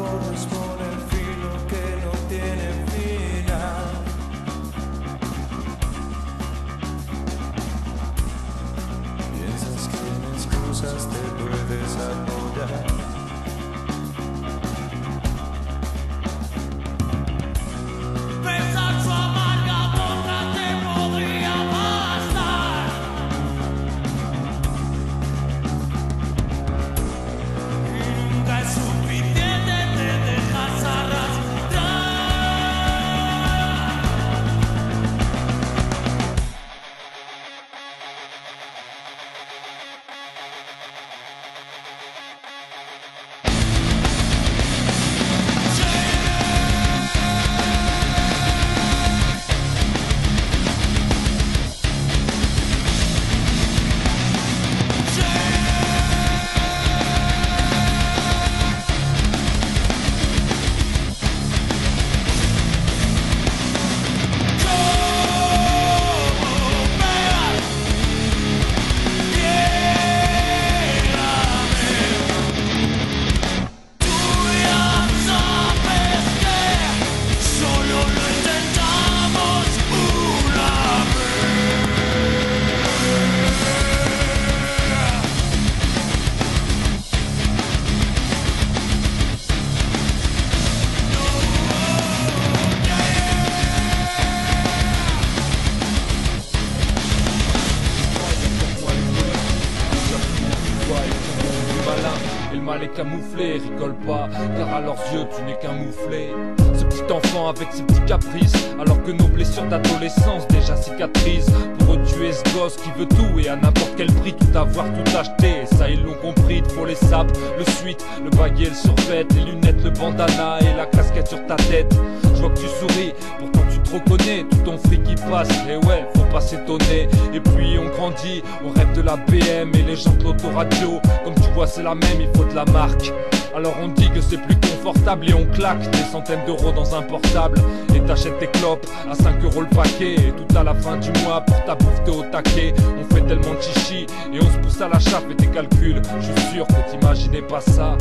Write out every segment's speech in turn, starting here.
corresponde el filo que no tiene final. Piensas que en excusas te puedes apoyar. Et le mal est camouflé, rigole pas, car à leurs yeux tu n'es qu'un mouflé. Ce petit enfant avec ses petits caprices, alors que nos blessures d'adolescence déjà cicatrisent. Pour eux tu es ce gosse qui veut tout et à n'importe quel prix tout avoir, tout acheter. Et ça ils l'ont compris, il faut les sapes, le suite, le baguet, le survêt, les lunettes, le bandana et la casquette sur ta tête. Je vois que tu souris, pourtant tu te reconnais, tout ton fric qui passe, et ouais, faut pas s'étonner. Et puis on grandit, on rêve de la BM et les gens de l'autoradio. Comme tu vois c'est la même, il faut de la marque. Alors on dit que c'est plus confortable et on claque des centaines d'euros dans un portable. Et t'achètes tes clopes à 5 € le paquet. Et tout à la fin du mois pour ta bouffe t'es au taquet. On fait tellement de chichi et on se pousse à la chape et tes calculs. Je suis sûr que t'imaginais pas ça.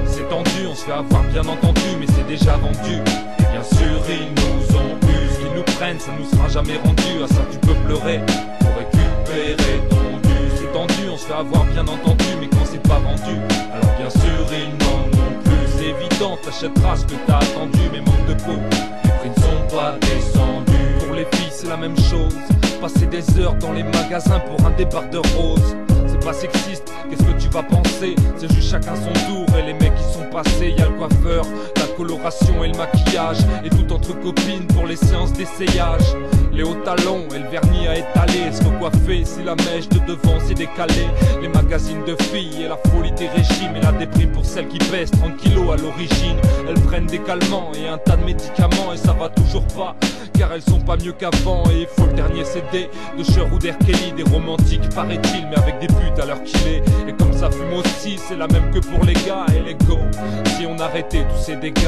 C'est tendu, on se fait avoir bien entendu, mais c'est déjà vendu. Et bien sûr ils nous ont eu, ce qu'ils nous prennent ça nous sera jamais rendu. À ça tu peux pleurer pour récupérer ton dû. C'est tendu, on se fait avoir bien entendu, mais quand c'est pas vendu, alors bien sûr ils n'en ont plus. C'est évident, t'achèteras ce que t'as attendu, mais manque de peau, les prix ne sont pas descendus. Pour les filles c'est la même chose, passer des heures dans les magasins pour un débardeur rose. C'est pas sexiste, qu'est-ce que tu vas penser? C'est juste chacun son tour et les mecs qui sont passés. Y'a le coiffeur, la coloration et le maquillage, et tout entre copines pour les séances d'essayage. Les hauts talons et le vernis à étaler, se recoiffer si la mèche de devant s'est décalée. Les magazines de filles et la folie des régimes, et la déprime pour celles qui pèsent 30 kilos à l'origine. Elles prennent des calmants et un tas de médicaments et ça va toujours pas, car elles sont pas mieux qu'avant. Et il faut le dernier CD de Cher ou d'R. Kelly, des romantiques paraît-il, mais avec des putes à l'heure qu'il est. Et comme ça fume aussi, c'est la même que pour les gars. Et les go, si on arrêtait tous ces dégâts.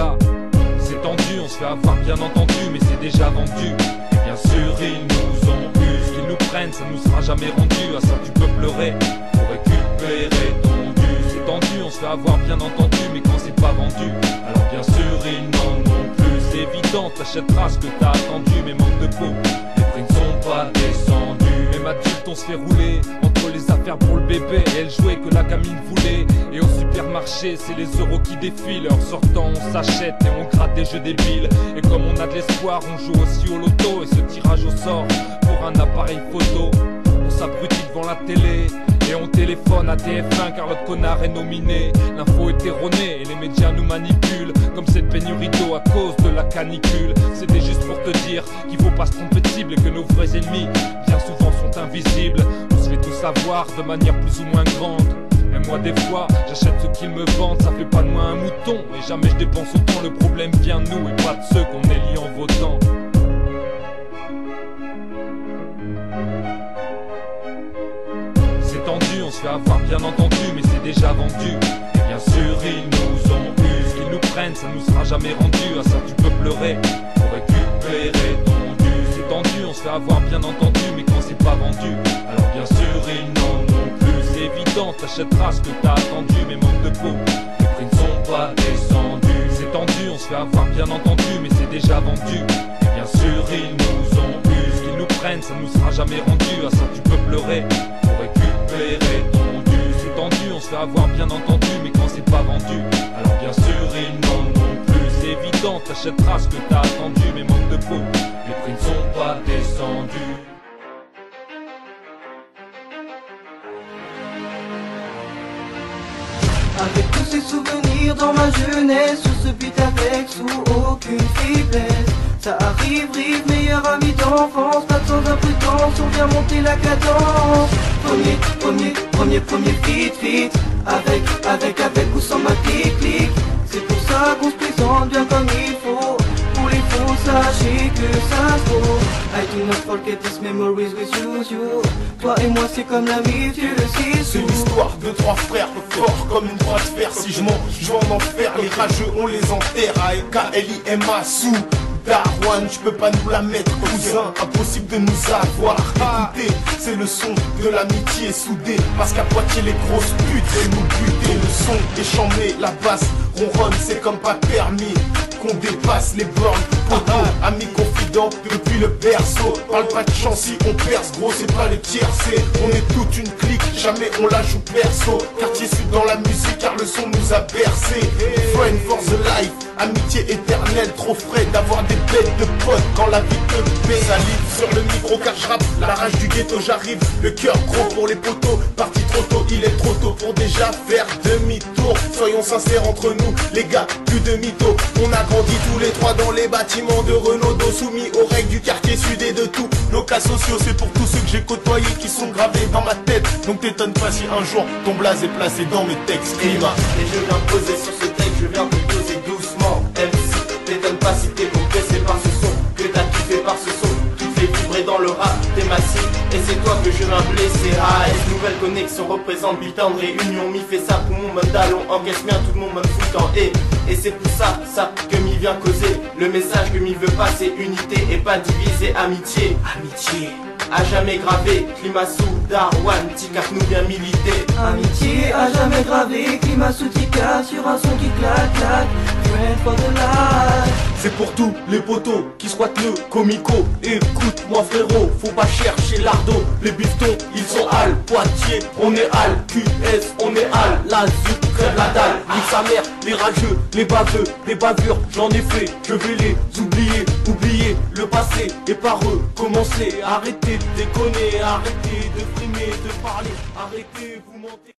C'est tendu, on se fait avoir bien entendu, mais c'est déjà vendu. Et bien sûr ils nous ont eu, ce qu'ils nous prennent ça nous sera jamais rendu. À ça tu peux pleurer pour récupérer ton dû. C'est tendu, on se fait avoir bien entendu, mais quand c'est pas vendu, alors bien sûr ils n'en ont plus. C'est évident, t'achèteras ce que t'as attendu, mais manque de peau, les prix ne sont pas descendus. Même adulte on se fait rouler entre les affaires pour le bébé et elle jouait que la gamine voulait. Et au supermarché c'est les euros qui défilent, en sortant on s'achète et on gratte des jeux débiles. Et comme on a de l'espoir on joue aussi au loto, et ce tirage au sort pour un appareil photo. On s'abrutit devant la télé et on téléphone à TF1 car l'autre connard est nominé. L'info est erronée et les médias nous manipulent, comme cette pénurie d'eau à cause de la canicule. C'était juste pour te dire qu'il faut pas se tromper de cible et que nos vrais ennemis bien souvent sont invisibles. On se fait tout savoir de manière plus ou moins grande. Et moi des fois j'achète ce qu'ils me vendent, ça fait pas de moi un mouton. Et jamais je dépense autant, le problème vient de nous et pas de ceux qu'on élit en votant. C'est tendu, on se fait avoir bien entendu, mais c'est déjà vendu. Et bien sûr ils nous ont eu, ce qu'ils nous prennent ça nous sera jamais rendu. À ça tu peux pleurer pour récupérer ton dû. C'est tendu, on se fait avoir bien entendu, mais quand c'est pas vendu, alors bien sûr ils n'en ont plus. C'est évident, t'achèteras ce que t'as attendu, mais manque de peau, les prix ne sont pas descendus. C'est déjà vendu. Et bien sûr ils nous ont eu. Ce qu'ils nous prennent ça nous sera jamais rendu. À ça tu peux pleurer pour récupérer ton dû. C'est tendu, on se fait avoir bien entendu. Mais quand c'est pas vendu, alors bien sûr ils n'en ont plus. C'est évident, t'achèteras ce que t'as attendu. Mais manque de peau, les prix ne sont pas descendus. Avec tous ces souvenirs dans ma jeunesse, sur ce beat avec sous aucune faiblesse. Ça arrive, rive, meilleur ami d'enfance, pas sans imprudence, on vient monter la cadence. Premier, fit, avec ou sans ma clique. C'est pour ça qu'on se présente bien comme il faut. Pour les faux, sachez que ça se vaut. I do not forget these memories with you. Toi et moi c'est comme l'ami, tu le sais. C'est l'histoire de trois frères, forts comme une croix de fer. Si je mens, je vais en enfer. Les rageux on les enterre. A-E-K-L-I-M-A sous Darwan, tu peux pas nous la mettre, cousin, impossible de nous avoir. Écoutez, c'est le son de l'amitié soudée. Parce qu'à Poitiers les grosses putes veulent nous buter. Le son est chambé, la basse ronronne, c'est comme pas permis qu'on dépasse les bornes. Amis confidents depuis le berceau. Parle pas de chance si on perce, gros c'est pas les tiercés. On est toute une clique, jamais on la joue perso. Quartier sud dans la musique car le son nous a bercé. Friend for the life, amitié éternelle. Trop frais d'avoir des bêtes de potes quand la vie te paie. Salive sur le micro car je rappe, la rage du ghetto j'arrive. Le cœur gros pour les poteaux, parti trop tôt, il est trop tôt pour déjà faire demi-tour. Soyons sincères entre nous, les gars, plus de mythos. On a grandi tous les trois dans les bâtiments de Renaudot, soumis aux règles du quartier sud et de tous nos cas sociaux. C'est pour tous ceux que j'ai côtoyés qui sont gravés dans ma tête. Donc t'étonne pas si un jour ton blaze est placé dans mes textes. Climat. Et je viens poser sur ce texte, je viens te poser doucement. MC, t'étonne pas si t'es compressé par ce son, que t'as kiffé par ce son, qui te fait vibrer dans le rap, t'es massif. Et c'est toi que je viens blesser. AS, nouvelle connexion représente Bitan, réunion, mi fait ça pour mon mandalon, encaisse bien tout le monde me fout en et c'est pour ça que m'y vient causer. Le message que m'y veut passer, unité et pas diviser, amitié. Amitié. À jamais gravé, climat sous Darwan, Tika nous bien milité. Amitié à jamais gravé, climat sous Tika, sur un son qui claque, claque. Friend for the life. C'est pour tous les potos qui squattent le comico. Écoute-moi frérot, faut pas chercher l'ardo. Les biftons, ils sont hal, Poitiers, on est hal, QS, on est hal. La zut, crève la dalle, nique sa mère, les rageux, les baveux, les bavures, j'en ai fait, je vais les oublier. Oublier le passé et par eux commencer. Arrêtez de déconner, arrêtez de frimer, de parler, arrêtez vous mentez.